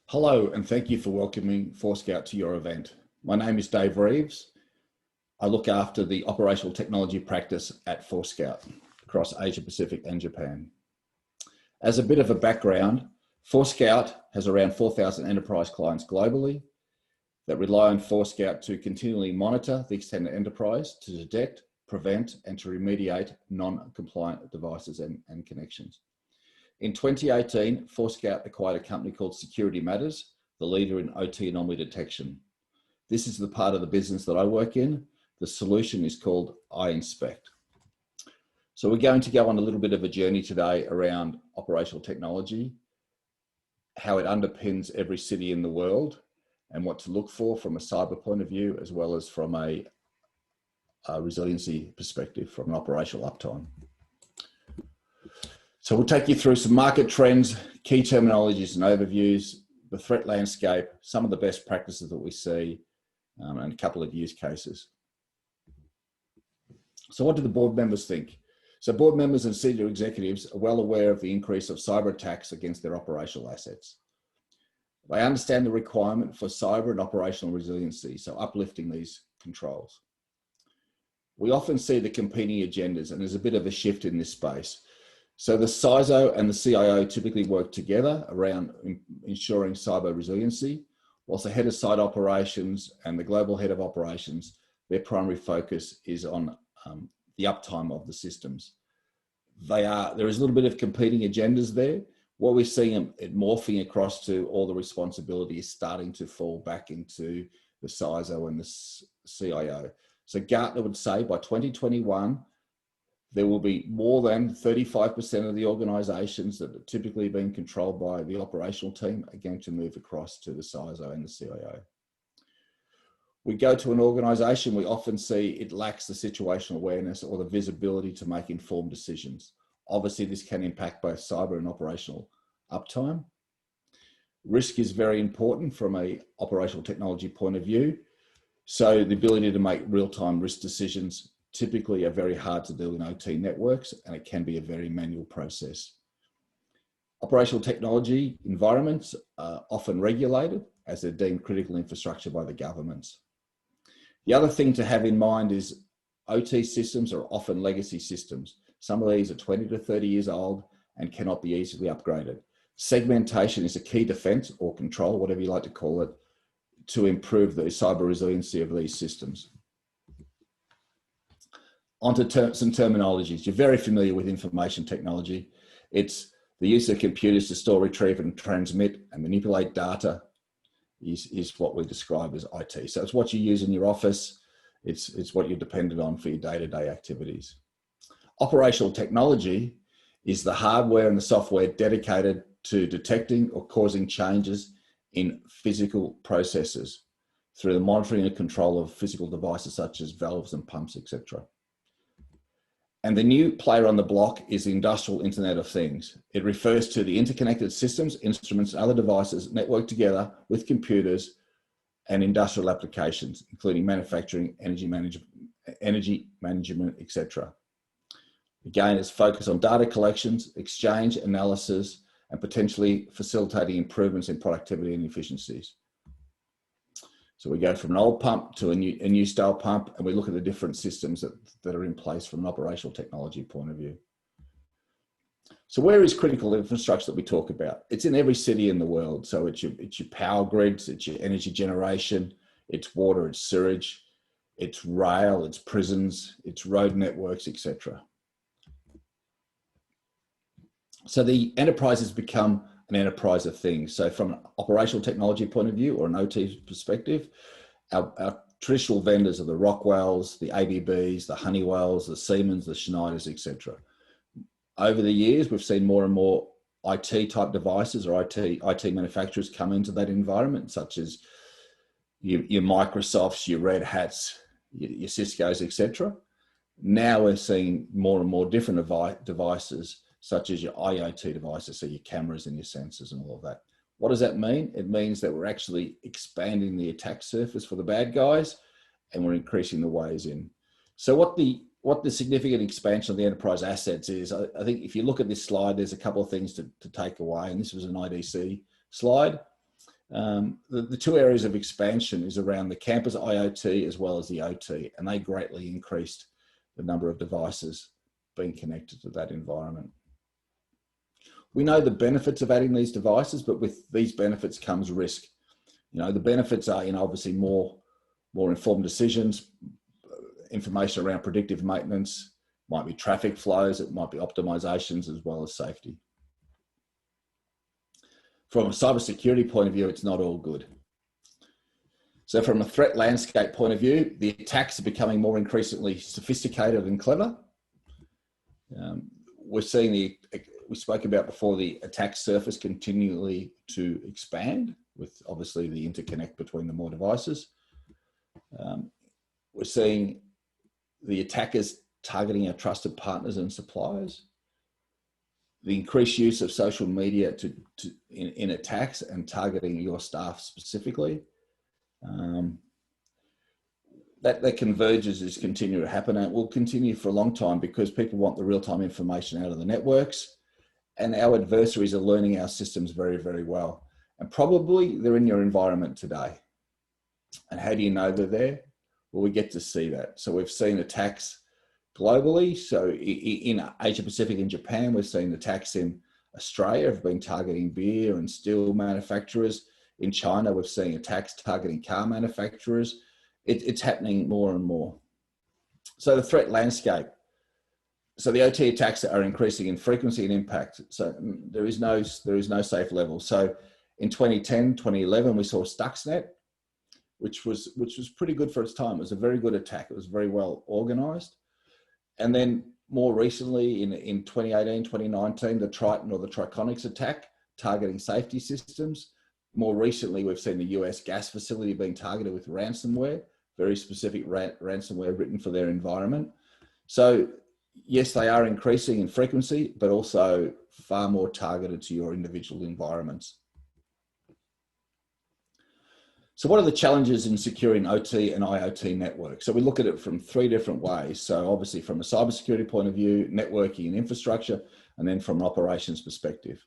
Hello, and thank you for welcoming Forescout to your event. My name is Dave Reeves. I look after the operational technology practice at Forescout across Asia Pacific and Japan. As a bit of a background, Forescout has around 4,000 enterprise clients globally that rely on Forescout to continually monitor the extended enterprise to detect, prevent, and to remediate non-compliant devices and connections. In 2018, Forescout acquired a company called Security Matters, the leader in OT anomaly detection. This is the part of the business that I work in. The solution is called iInspect. So we're going to go on a little bit of a journey today around operational technology, how it underpins every city in the world, and what to look for from a cyber point of view, as well as from a resiliency perspective, from an operational uptime. So we'll take you through some market trends, key terminologies and overviews, the threat landscape, some of the best practices that we see, and a couple of use cases. So what do the board members think? So board members and senior executives are well aware of the increase of cyber attacks against their operational assets. They understand the requirement for cyber and operational resiliency, so uplifting these controls. We often see the competing agendas, and there's a bit of a shift in this space. So the CISO and the CIO typically work together around ensuring cyber resiliency, whilst the head of site operations and the global head of operations, their primary focus is on the uptime of the systems. There is a little bit of competing agendas there. What we're seeing it morphing across to all the responsibility is starting to fall back into the CISO and the CIO. So Gartner would say by 2021, there will be more than 35% of the organizations that are typically being controlled by the operational team are going to move across to the CISO and the CIO. We go to an organization, we often see it lacks the situational awareness or the visibility to make informed decisions. Obviously, this can impact both cyber and operational uptime. Risk is very important from an operational technology point of view. So the ability to make real-time risk decisions typically are very hard to do in OT networks, and it can be a very manual process. Operational technology environments are often regulated as they're deemed critical infrastructure by the governments. The other thing to have in mind is OT systems are often legacy systems. Some of these are 20 to 30 years old and cannot be easily upgraded. Segmentation is a key defense or control, whatever you like to call it, to improve the cyber resiliency of these systems. Onto some terminologies. You're very familiar with information technology. It's the use of computers to store, retrieve, and transmit and manipulate data is what we describe as IT. So it's what you use in your office. It's what you're dependent on for your day-to-day activities. Operational technology is the hardware and the software dedicated to detecting or causing changes in physical processes through the monitoring and control of physical devices such as valves and pumps, etc. And the new player on the block is the industrial Internet of Things. It refers to the interconnected systems, instruments, and other devices networked together with computers and industrial applications, including manufacturing, energy management, etc. Again, it's focused on data collections, exchange, analysis, and potentially facilitating improvements in productivity and efficiencies. So we go from an old pump to a new style pump, and we look at the different systems that are in place from an operational technology point of view. So where is critical infrastructure that we talk about? It's in every city in the world. So it's your power grids, it's your energy generation, it's water, it's sewage, it's rail, it's prisons, it's road networks, etc. So the enterprise has become an enterprise of things. So from an operational technology point of view or an OT perspective, our traditional vendors are the Rockwells, the ABBs, the Honeywells, the Siemens, the Schneiders, etc. Over the years, we've seen more and more IT type devices or IT manufacturers come into that environment, such as your Microsofts, your Red Hats, your Ciscos, etc. Now we're seeing more and more different devices, such as your IoT devices, so your cameras and your sensors and all of that. What does that mean? It means that we're actually expanding the attack surface for the bad guys, and we're increasing the ways in. So what the significant expansion of the enterprise assets is, I think if you look at this slide, there's a couple of things to take away, and this was an IDC slide. The two areas of expansion is around the campus IoT as well as the OT, and they greatly increased the number of devices being connected to that environment. We know the benefits of adding these devices, but with these benefits comes risk. You know, the benefits are, obviously more informed decisions, information around predictive maintenance, might be traffic flows, it might be optimizations as well as safety. From a cybersecurity point of view, it's not all good. So from a threat landscape point of view, the attacks are becoming more increasingly sophisticated and clever. We're seeing we spoke about before, the attack surface continually to expand with obviously the interconnect between the more devices. We're seeing the attackers targeting our trusted partners and suppliers. The increased use of social media in attacks and targeting your staff specifically. That convergence is continuing to happen, and it will continue for a long time because people want the real-time information out of the networks, and our adversaries are learning our systems very, very well. And probably they're in your environment today. And how do you know they're there? Well, we get to see that. So we've seen attacks globally. So in Asia Pacific and Japan, we've seen attacks in Australia have been targeting beer and steel manufacturers. In China, we've seen attacks targeting car manufacturers. It's happening more and more. So the threat landscape. So the OT attacks are increasing in frequency and impact. So there is no safe level. So in 2010, 2011, we saw Stuxnet, which was pretty good for its time. It was a very good attack. It was very well organized. And then more recently in 2018, 2019, the Triton or the Triconics attack targeting safety systems. More recently, we've seen the US gas facility being targeted with ransomware, very specific ransomware written for their environment. So yes, they are increasing in frequency, but also far more targeted to your individual environments. So what are the challenges in securing OT and IoT networks? So we look at it from three different ways. So obviously from a cybersecurity point of view, networking and infrastructure, and then from an operations perspective.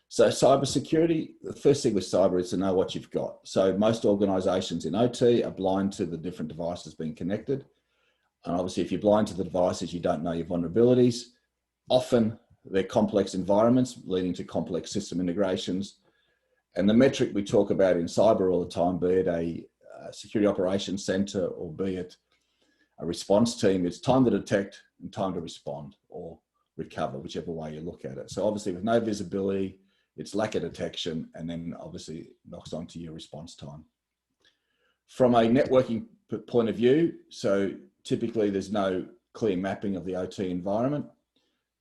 So cybersecurity, the first thing with cyber is to know what you've got. So most organizations in OT are blind to the different devices being connected. And obviously if you're blind to the devices, you don't know your vulnerabilities. Often they're complex environments leading to complex system integrations. And the metric we talk about in cyber all the time, be it a security operations center or be it a response team, it's time to detect and time to respond or recover, whichever way you look at it. So obviously with no visibility, it's lack of detection, and then obviously it knocks onto your response time. From a networking point of view, so typically there's no clear mapping of the OT environment,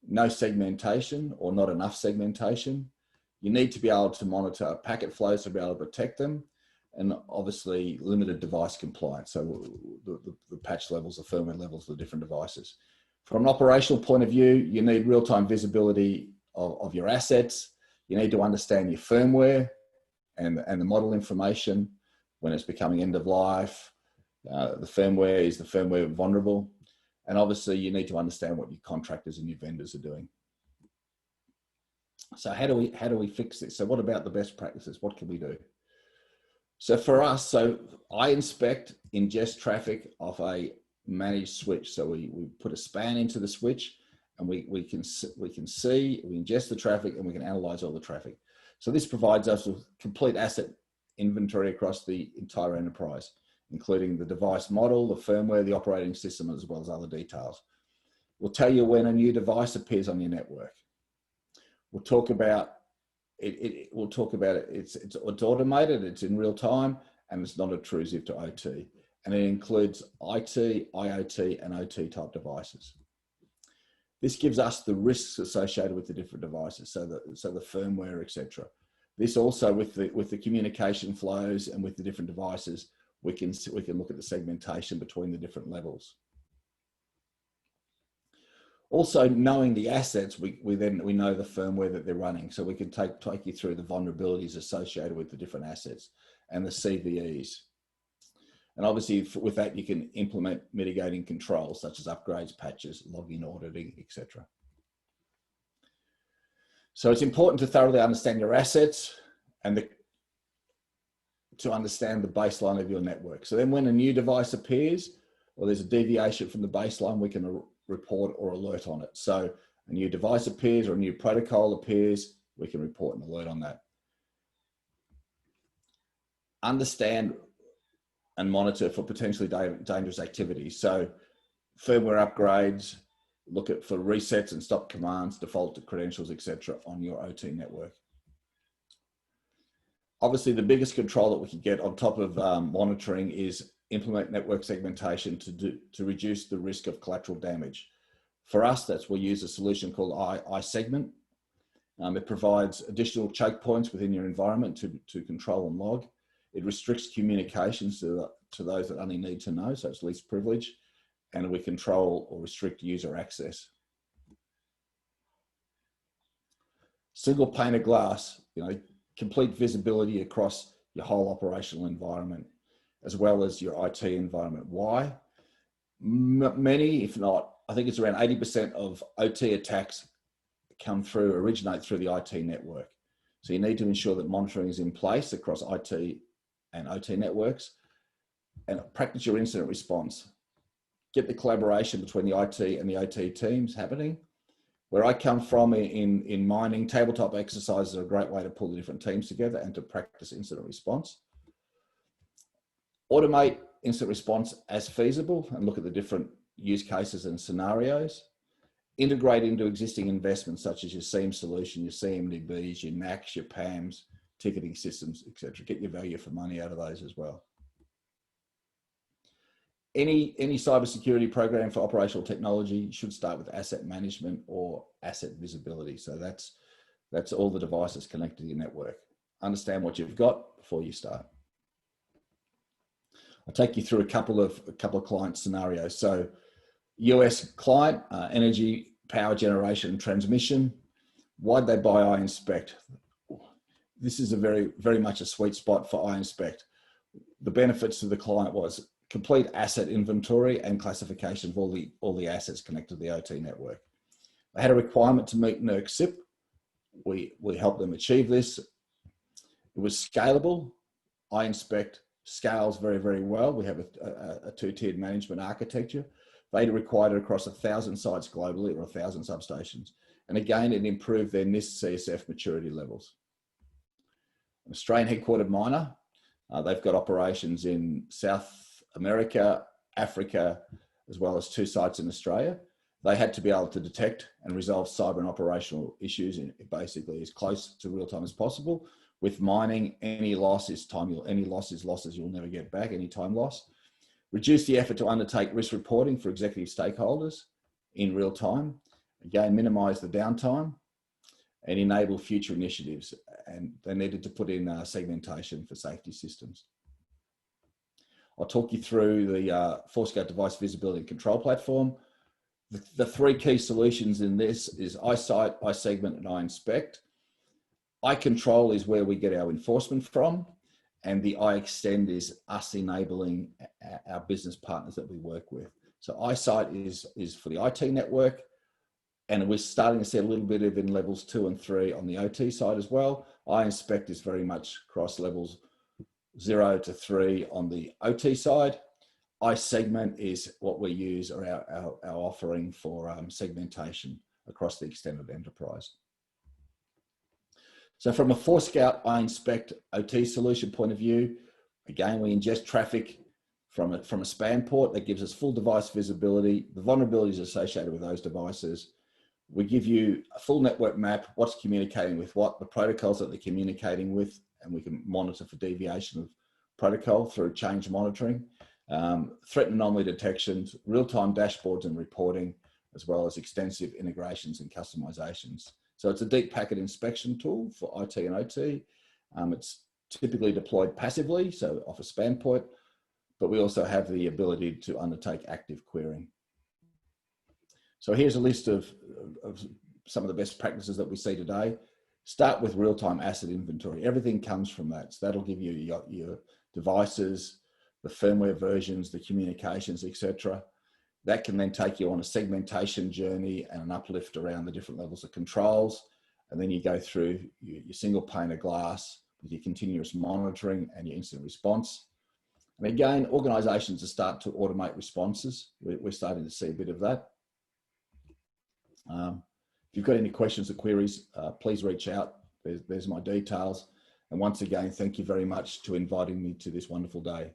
no segmentation or not enough segmentation. You need to be able to monitor packet flows to be able to protect them, and obviously limited device compliance. So the patch levels, the firmware levels of the different devices. From an operational point of view, you need real-time visibility of your assets. You need to understand your firmware and the model information when it's becoming end of life. The firmware vulnerable. And obviously you need to understand what your contractors and your vendors are doing. So how do we fix this? So what about the best practices? What can we do? So for us, so I inspect, ingest traffic off a managed switch. So we put a span into the switch, and we ingest the traffic, and we can analyze all the traffic. So this provides us with complete asset inventory across the entire enterprise, including the device model, the firmware, the operating system, as well as other details. We'll tell you when a new device appears on your network. We'll talk about it. We'll talk about it. It's automated, it's in real time, and it's not intrusive to OT. And it includes IT, IoT, and OT type devices. This gives us the risks associated with the different devices, so the firmware, etc. This also with the communication flows and with the different devices, we can look at the segmentation between the different levels. Also, knowing the assets, we know the firmware that they're running, so we can take you through the vulnerabilities associated with the different assets and the CVEs. And obviously with that, you can implement mitigating controls such as upgrades, patches, login auditing, etc. So it's important to thoroughly understand your assets and to understand the baseline of your network. So then when a new device appears, or there's a deviation from the baseline, we can report or alert on it. So a new device appears or a new protocol appears, we can report and alert on that. Understand and monitor for potentially dangerous activities. So firmware upgrades, look at for resets and stop commands, default credentials, etc. on your OT network. Obviously, the biggest control that we can get on top of monitoring is implement network segmentation to reduce the risk of collateral damage. For us, we use a solution called iSegment. It provides additional choke points within your environment to control and log. It restricts communications to those that only need to know, so it's least privilege, and we control or restrict user access. Single pane of glass, complete visibility across your whole operational environment, as well as your IT environment. Why? Many, if not, I think it's around 80% of OT attacks originate through the IT network. So you need to ensure that monitoring is in place across IT and OT networks, and practice your incident response. Get the collaboration between the IT and the OT teams happening. Where I come from in mining, tabletop exercises are a great way to pull the different teams together and to practice incident response. Automate incident response as feasible and look at the different use cases and scenarios. Integrate into existing investments such as your SIEM solution, your CMDBs, your NACs, your PAMs, ticketing systems, etc. Get your value for money out of those as well. Any cybersecurity program for operational technology should start with asset management or asset visibility. So that's all the devices connected to your network. Understand what you've got before you start. I'll take you through a couple of client scenarios. So US client, energy, power generation and transmission. Why'd they buy iInspect? This is a very much a sweet spot for iInspect. The benefits to the client was complete asset inventory and classification of all the assets connected to the OT network. They had a requirement to meet NERC SIP. We helped them achieve this. It was scalable. iInspect scales very, very well. We have a two-tiered management architecture. They required it across 1,000 sites globally or 1,000 substations. And again, it improved their NIST CSF maturity levels. An Australian headquartered miner. They've got operations in South America, Africa, as well as 2 sites in Australia. They had to be able to detect and resolve cyber and operational issues basically as close to real time as possible. With mining, any loss is losses you'll never get back, any time loss. Reduce the effort to undertake risk reporting for executive stakeholders in real time. Again, minimize the downtime and enable future initiatives. And they needed to put in segmentation for safety systems. I'll talk you through the Forescout device visibility and control platform. The 3 key solutions in this is iSight, iSegment, and iInspect. iControl is where we get our enforcement from, and the iExtend is us enabling our business partners that we work with. So iSight is for the IT network, and we're starting to see a little bit of in levels 2 and 3 on the OT side as well. iInspect is very much across levels 0 to 3 on the OT side. iSegment is what we use, or our offering for segmentation across the extended enterprise. So from a Forescout iInspect OT solution point of view, again, we ingest traffic from a span port that gives us full device visibility, the vulnerabilities associated with those devices. We give you a full network map, what's communicating with what, the protocols that they're communicating with, and we can monitor for deviation of protocol through change monitoring, threat and anomaly detections, real-time dashboards and reporting, as well as extensive integrations and customizations. So it's a deep packet inspection tool for IT and OT. It's typically deployed passively, so off a span point, but we also have the ability to undertake active querying. So here's a list of some of the best practices that we see today. Start with real-time asset inventory. Everything comes from that. So that'll give you your devices, the firmware versions, the communications, etc. That can then take you on a segmentation journey and an uplift around the different levels of controls. And then you go through your single pane of glass with your continuous monitoring and your instant response. And again, organisations are starting to automate responses. We're starting to see a bit of that. If you've got any questions or queries, please reach out. There's my details. And once again, thank you very much to inviting me to this wonderful day.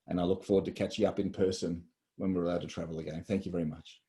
And I look forward to catching up in person when we're allowed to travel again. Thank you very much.